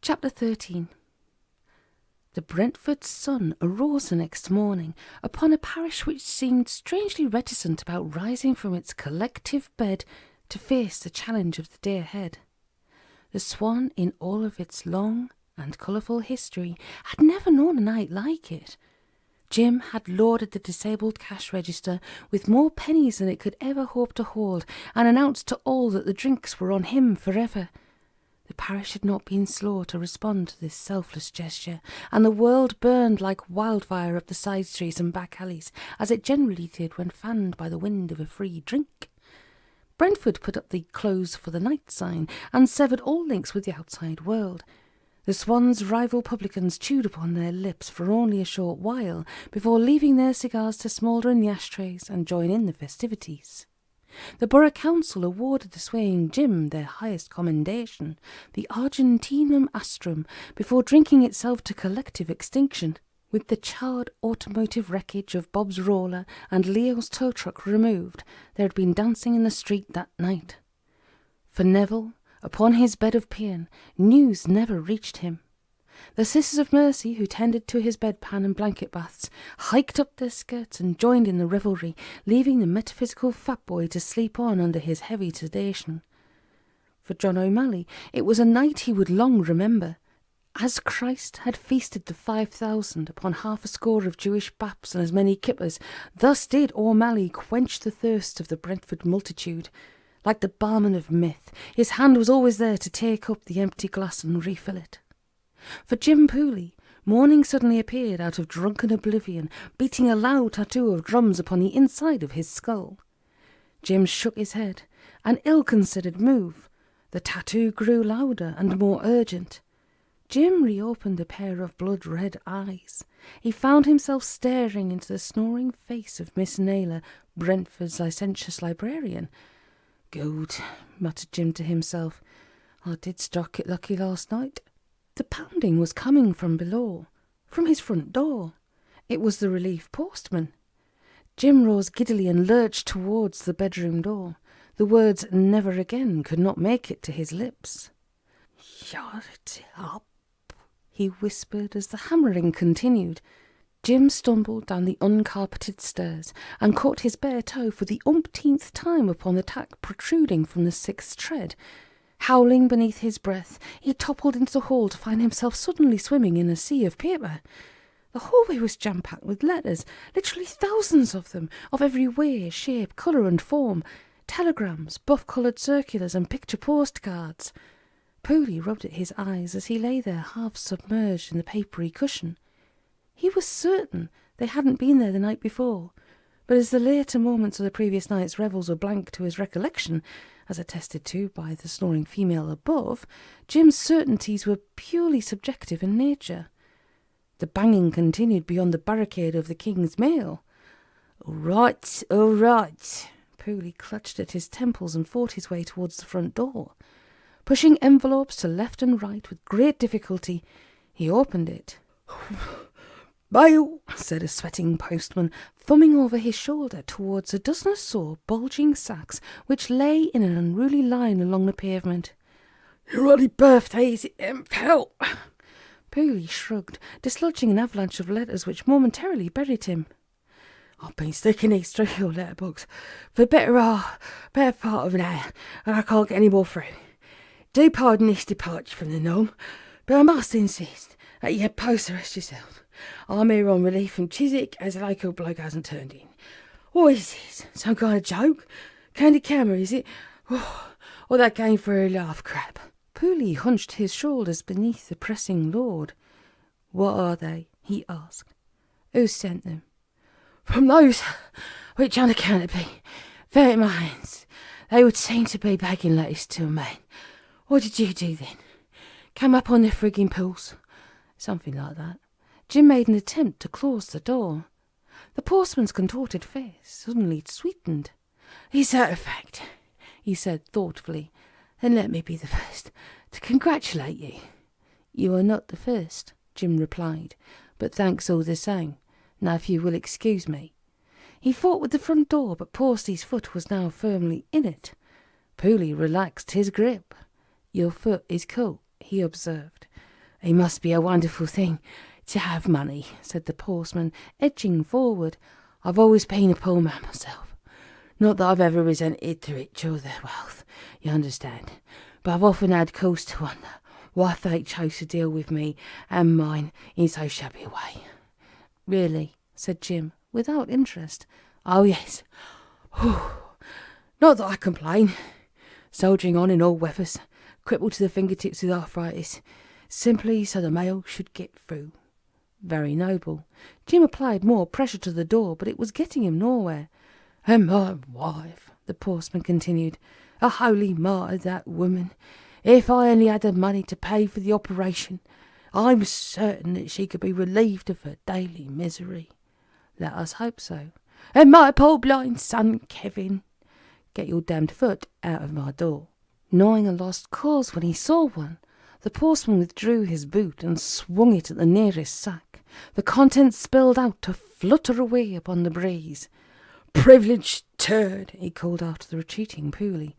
Chapter 13. The Brentford sun arose the next morning upon a parish which seemed strangely reticent about rising from its collective bed to face the challenge of the day ahead. The Swan, in all of its long and colourful history, had never known a night like it. Jim had loaded the disabled cash register with more pennies than it could ever hope to hold, and announced to all that the drinks were on him forever. The parish had not been slow to respond to this selfless gesture, and the world burned like wildfire up the side streets and back alleys, as it generally did when fanned by the wind of a free drink. Brentford put up the close for the night sign, and severed all links with the outside world. The Swan's rival publicans chewed upon their lips for only a short while, before leaving their cigars to smoulder in the ashtrays and join in the festivities. The Borough Council awarded the swaying Jim their highest commendation, the Argentinum Astrum, before drinking itself to collective extinction. With the charred automotive wreckage of Bob's roller and Leo's tow truck removed, there had been dancing in the street that night. For Neville, upon his bed of pain, news never reached him. The Sisters of Mercy, who tended to his bedpan and blanket baths, hiked up their skirts and joined in the revelry, leaving the metaphysical fat boy to sleep on under his heavy sedation. For John Omally, it was a night he would long remember. As Christ had feasted the 5,000 upon half a score of Jewish baps and as many kippers, thus did Omally quench the thirst of the Brentford multitude. Like the barman of myth, his hand was always there to take up the empty glass and refill it. For Jim Pooley, morning suddenly appeared out of drunken oblivion, beating a loud tattoo of drums upon the inside of his skull. Jim shook his head, an ill-considered move. The tattoo grew louder and more urgent. Jim reopened a pair of blood-red eyes. He found himself staring into the snoring face of Miss Naylor, Brentford's licentious librarian. "Good," muttered Jim to himself. "I did struck it lucky last night." The pounding was coming from below, from his front door. It was the relief postman. Jim rose giddily and lurched towards the bedroom door. The words "never again" could not make it to his lips. "Shut up," he whispered as the hammering continued. Jim stumbled down the uncarpeted stairs and caught his bare toe for the umpteenth time upon the tack protruding from the sixth tread. Howling beneath his breath, he toppled into the hall to find himself suddenly swimming in a sea of paper. The hallway was jam-packed with letters, literally thousands of them, of every way, shape, colour and form, telegrams, buff-coloured circulars and picture postcards. Pooley rubbed at his eyes as he lay there half submerged in the papery cushion. He was certain they hadn't been there the night before, but as the later moments of the previous night's revels were blank to his recollection, as attested to by the snoring female above, Jim's certainties were purely subjective in nature. The banging continued beyond the barricade of the King's Mail. All right. Pooley clutched at his temples and fought his way towards the front door. Pushing envelopes to left and right with great difficulty, he opened it. "Mail," said a sweating postman, thumbing over his shoulder towards a dozen or so bulging sacks which lay in an unruly line along the pavement. "Your early birthday, is it, pal?" Pooley shrugged, dislodging an avalanche of letters which momentarily buried him. "I've been sticking these through your letterbox for the better part of an hour, and I can't get any more through. Do pardon this departure from the norm, but I must insist that you post the rest yourself. I'm here on relief from Chiswick as the local bloke hasn't turned in. What is this? Some kind of joke? Candid camera, is it? Or that game for a laugh crap?" Pooley hunched his shoulders beneath the pressing load. "What are they?" he asked. "Who sent them?" "From those which unaccountably fell in my hands. They would seem to be begging letters to a man. What did you do then? Come up on the frigging pools?" "Something like that." Jim made an attempt to close the door. The postman's contorted face suddenly sweetened. "Is that a fact?" he said thoughtfully. "Then let me be the first to congratulate you." "You are not the first," Jim replied, "but thanks all the same. Now if you will excuse me." He fought with the front door, but Porsty's foot was now firmly in it. Pooley relaxed his grip. "Your foot is cold," he observed. "It must be a wonderful thing to have money," said the postman, edging forward. "I've always been a poor man myself. Not that I've ever resented the rich or their wealth, you understand, but I've often had cause to wonder why fate chose to deal with me and mine in so shabby a way." "Really?" said Jim, without interest. "Oh, yes. Not that I complain. Soldiering on in all weathers, crippled to the fingertips with arthritis, simply so the mail should get through." "Very noble." Jim applied more pressure to the door, but it was getting him nowhere. "And my wife," the postman continued, "a holy martyr, that woman. If I only had the money to pay for the operation, I'm certain that she could be relieved of her daily misery." "Let us hope so." "And my poor blind son, Kevin." "Get your damned foot out of my door." Gnawing a lost cause when he saw one, the postman withdrew his boot and swung it at the nearest sack. The contents spilled out to flutter away upon the breeze. "Privileged turd," he called after the retreating Pooley.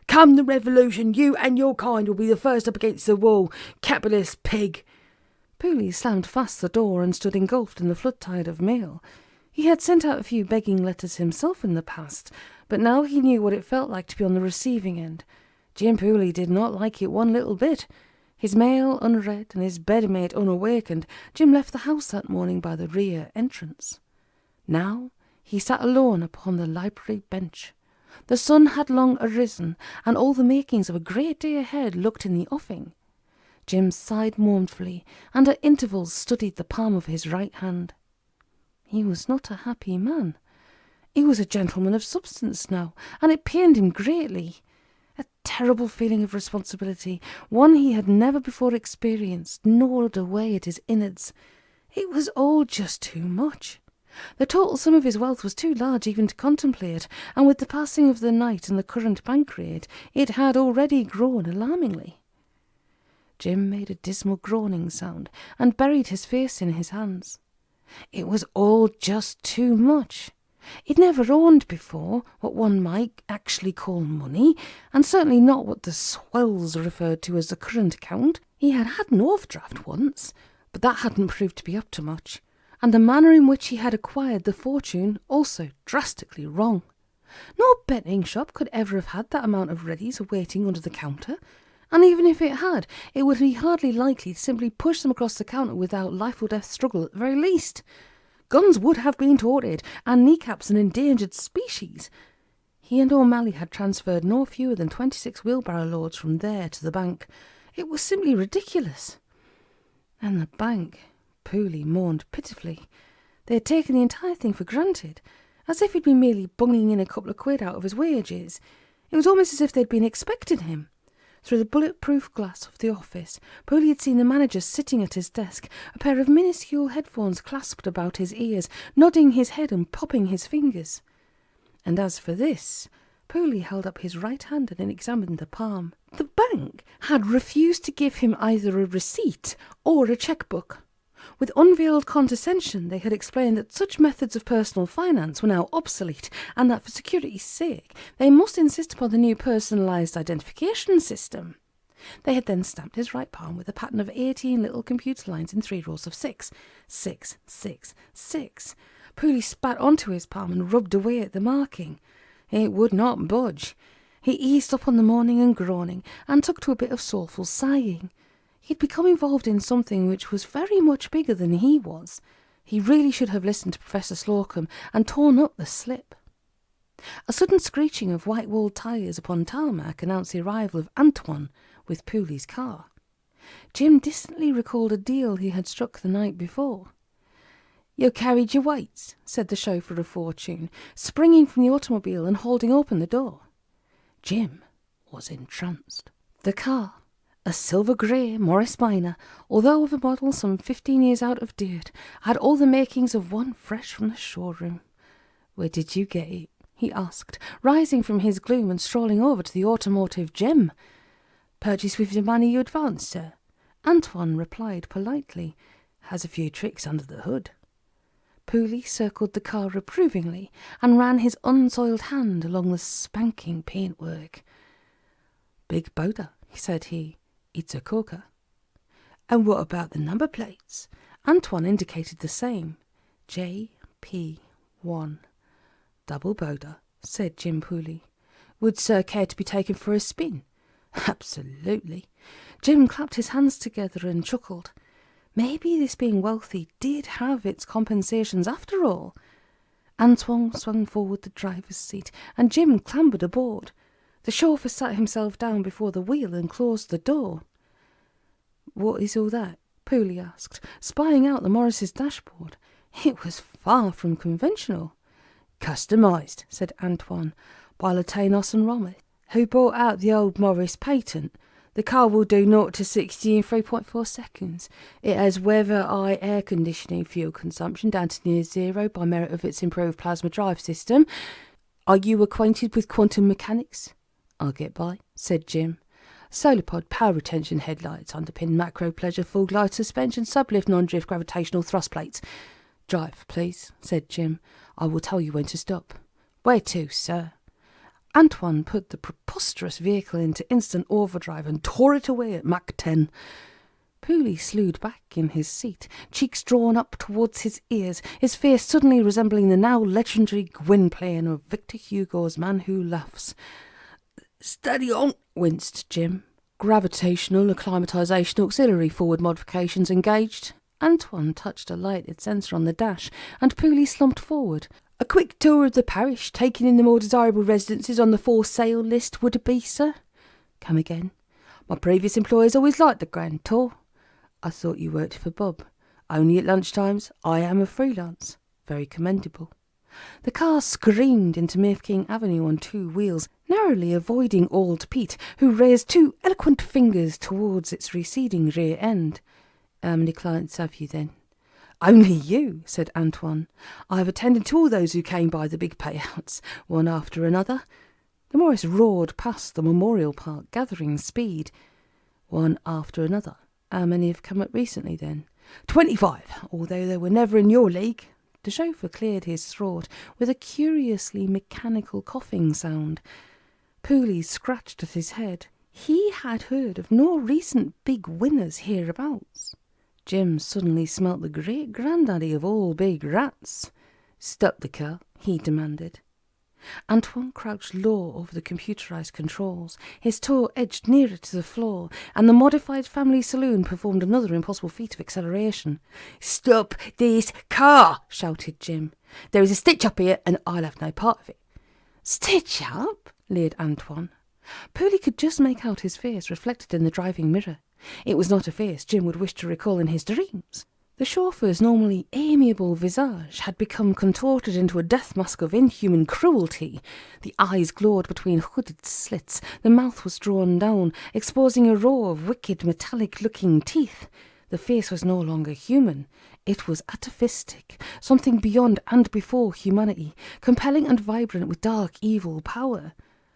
"Come the revolution, you and your kind will be the first up against the wall. Capitalist pig." Pooley slammed fast the door and stood engulfed in the flood tide of mail. He had sent out a few begging letters himself in the past, but now he knew what it felt like to be on the receiving end. Jim Pooley did not like it one little bit. His mail unread and his bedmate unawakened, Jim left the house that morning by the rear entrance. Now he sat alone upon the library bench. The sun had long arisen, and all the makings of a great day ahead looked in the offing. Jim sighed mournfully, and at intervals studied the palm of his right hand. He was not a happy man. He was a gentleman of substance now, and it pained him greatly. A terrible feeling of responsibility, one he had never before experienced, gnawed away at his innards. It was all just too much. The total sum of his wealth was too large even to contemplate, and with the passing of the night and the current bank rate, it had already grown alarmingly. Jim made a dismal groaning sound and buried his face in his hands. It was all just too much. He'd never owned before what one might actually call money, and certainly not what the swells referred to as the current account. He had had an overdraft once, but that hadn't proved to be up to much, and the manner in which he had acquired the fortune also drastically wrong. No betting shop could ever have had that amount of readies awaiting under the counter, and even if it had, it would be hardly likely to simply push them across the counter without life or death struggle at the very least. Guns would have been toted, and kneecaps an endangered species. He and Omally had transferred no fewer than 26 wheelbarrow loads from there to the bank. It was simply ridiculous. And the bank, Pooley mourned pitifully. They had taken the entire thing for granted, as if he'd been merely bunging in a couple of quid out of his wages. It was almost as if they'd been expecting him. Through the bulletproof glass of the office, Pooley had seen the manager sitting at his desk, a pair of minuscule headphones clasped about his ears, nodding his head and popping his fingers. And as for this, Pooley held up his right hand and examined the palm. The bank had refused to give him either a receipt or a chequebook. With unveiled condescension, they had explained that such methods of personal finance were now obsolete, and that for security's sake they must insist upon the new personalised identification system. They had then stamped his right palm with a pattern of 18 little computer lines in 3 rows of 6. 6, 6, 6. Pooley spat onto his palm and rubbed away at the marking. It would not budge. He eased up on the moaning and groaning, and took to a bit of soulful sighing. He'd become involved in something which was very much bigger than he was. He really should have listened to Professor Slocum and torn up the slip. A sudden screeching of white-walled tyres upon tarmac announced the arrival of Antoine with Pooley's car. Jim distantly recalled a deal he had struck the night before. "You carried your weights," said the chauffeur of fortune, springing from the automobile and holding open the door. Jim was entranced. The car, a silver-grey Morris Minor, although of a model some 15 years out of date, had all the makings of one fresh from the showroom. "Where did you get it?" he asked, rising from his gloom and strolling over to the automotive gem. "Purchased with the money you advanced, sir," Antoine replied politely. "Has a few tricks under the hood." Pooley circled the car approvingly and ran his unsoiled hand along the spanking paintwork. "Big boater," said he. "It's a corker." And what about the number plates? Antoine indicated the same. JP1. Double boda, said Jim Pooley. Would Sir care to be taken for a spin? Absolutely. Jim clapped his hands together and chuckled. Maybe this being wealthy did have its compensations after all. Antoine swung forward the driver's seat, and Jim clambered aboard. The chauffeur sat himself down before the wheel and closed the door. What is all that? Pooley asked, spying out the Morris's dashboard. It was far from conventional. Customised, said Antoine, by Latanos and Romet, who bought out the old Morris patent. The car will do 0 to 60 in 3.4 seconds. It has weather-eye air conditioning, fuel consumption down to near zero by merit of its improved plasma drive system. Are you acquainted with quantum mechanics? I'll get by, said Jim. Solar pod, power retention headlights, underpin macro pleasure, full glide suspension, sublift non-drift gravitational thrust plates. Drive, please, said Jim. I will tell you when to stop. Where to, sir? Antoine put the preposterous vehicle into instant overdrive and tore it away at Mach 10. Pooley slewed back in his seat, cheeks drawn up towards his ears, his face suddenly resembling the now legendary Gwynplaine of Victor Hugo's Man Who Laughs. Steady on, winced Jim. Gravitational acclimatisation auxiliary forward modifications engaged. Antoine touched a lighted sensor on the dash, and Pooley slumped forward. A quick tour of the parish, taking in the more desirable residences on the for sale list, would it be, sir? Come again. My previous employers always liked the grand tour. I thought you worked for Bob. Only at lunchtimes. I am a freelance. Very commendable. The car screamed into Mafeking Avenue on 2 wheels, narrowly avoiding old Pete, who raised 2 eloquent fingers towards its receding rear end. How many clients have you, then? Only you, said Antoine. I have attended to all those who came by the big payouts, one after another. The Morris roared past the Memorial Park, gathering speed. One after another. How many have come up recently, then? 25, although they were never in your league. The chauffeur cleared his throat with a curiously mechanical coughing sound. Pooley scratched at his head. He had heard of no recent big winners hereabouts. Jim suddenly smelt the great-granddaddy of all big rats. Stop the car, he demanded. Antoine crouched low over the computerized controls, his toe edged nearer to the floor, and the modified family saloon performed another impossible feat of acceleration. Stop this car, shouted Jim. There is a stitch-up here, and I'll have no part of it. Stitch-up? Leered Antoine. Pooley could just make out his face reflected in the driving mirror. It was not a face Jim would wish to recall in his dreams. The chauffeur's normally amiable visage had become contorted into a death mask of inhuman cruelty. The eyes glowed between hooded slits, the mouth was drawn down, exposing a row of wicked metallic-looking teeth. The face was no longer human. It was atavistic, something beyond and before humanity, compelling and vibrant with dark, evil power.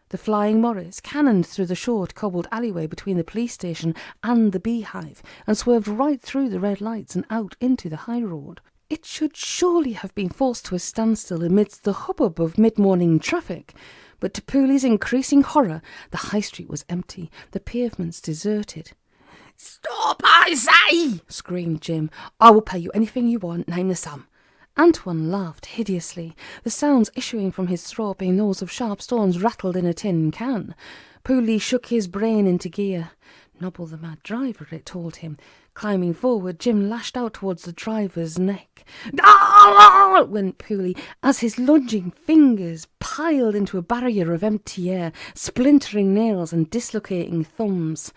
The flying Morris cannoned through the short, cobbled alleyway between the police station and the beehive, and swerved right through the red lights and out into the high road. It should surely have been forced to a standstill amidst the hubbub of mid-morning traffic, but to Pooley's increasing horror, the high street was empty, the pavements deserted. "Stop, I say!" screamed Jim. "I will pay you anything you want, name the sum." Antoine laughed hideously, the sounds issuing from his throat being those of sharp stones rattled in a tin can. Pooley shook his brain into gear. Nobble the mad driver, it told him. Climbing forward, Jim lashed out towards the driver's neck. "Ah!" went Pooley, as his lunging fingers piled into a barrier of empty air, splintering nails and dislocating thumbs.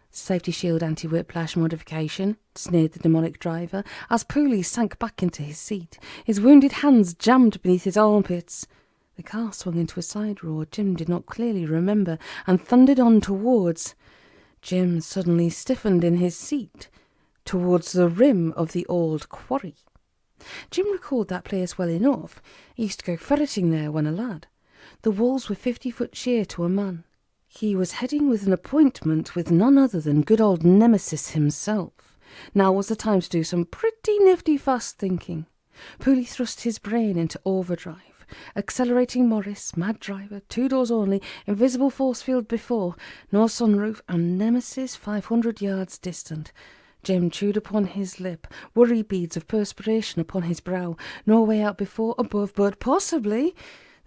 "Safety shield anti-whiplash modification," sneered the demonic driver, as Pooley sank back into his seat, his wounded hands jammed beneath his armpits. The car swung into a side road Jim did not clearly remember, and thundered on towards... Jim suddenly stiffened in his seat, towards the rim of the old quarry. Jim recalled that place well enough. He used to go ferreting there when a lad. The walls were 50-foot sheer to a man. He was heading with an appointment with none other than good old Nemesis himself. Now was the time to do some pretty nifty fast thinking. Pooley thrust his brain into overdrive. Accelerating Morris, mad driver, 2 doors only, invisible force field before, no sunroof, and Nemesis 500 yards distant. Jim chewed upon his lip, worry beads of perspiration upon his brow. No way out before, above, but possibly.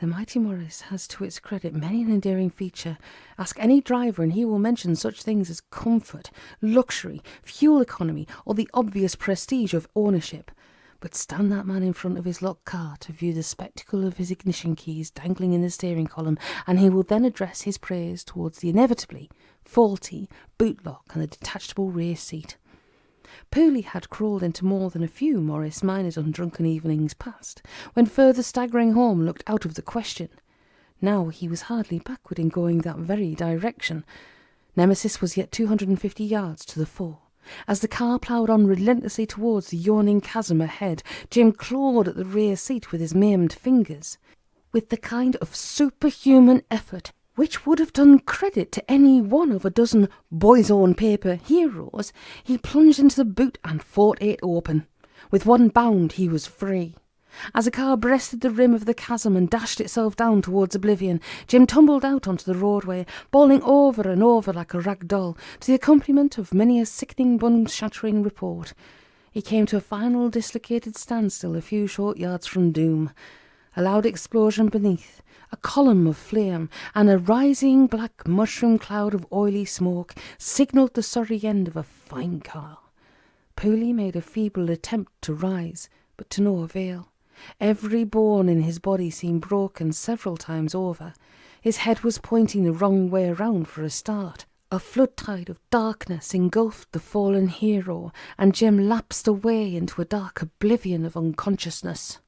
The mighty Morris has to its credit many an endearing feature. Ask any driver and he will mention such things as comfort, luxury, fuel economy, or the obvious prestige of ownership. But stand that man in front of his locked car to view the spectacle of his ignition keys dangling in the steering column, and he will then address his praise towards the inevitably faulty boot lock and the detachable rear seat. Pooley had crawled into more than a few Morris Minors on drunken evenings past, when further staggering home looked out of the question. Now he was hardly backward in going that very direction. Nemesis was yet 250 yards to the fore. As the car ploughed on relentlessly towards the yawning chasm ahead, Jim clawed at the rear seat with his maimed fingers. With the kind of superhuman effort which would have done credit to any one of a dozen boys' own paper heroes, he plunged into the boot and fought it open. With one bound he was free. As the car breasted the rim of the chasm and dashed itself down towards oblivion, Jim tumbled out onto the roadway, bowling over and over like a rag doll, to the accompaniment of many a sickening bone-shattering report. He came to a final dislocated standstill a few short yards from doom. A loud explosion beneath, a column of flame, and a rising black mushroom cloud of oily smoke signalled the sorry end of a fine car. Pooley made a feeble attempt to rise, but to no avail. Every bone in his body seemed broken several times over. His head was pointing the wrong way round for a start. A flood tide of darkness engulfed the fallen hero, and Jim lapsed away into a dark oblivion of unconsciousness.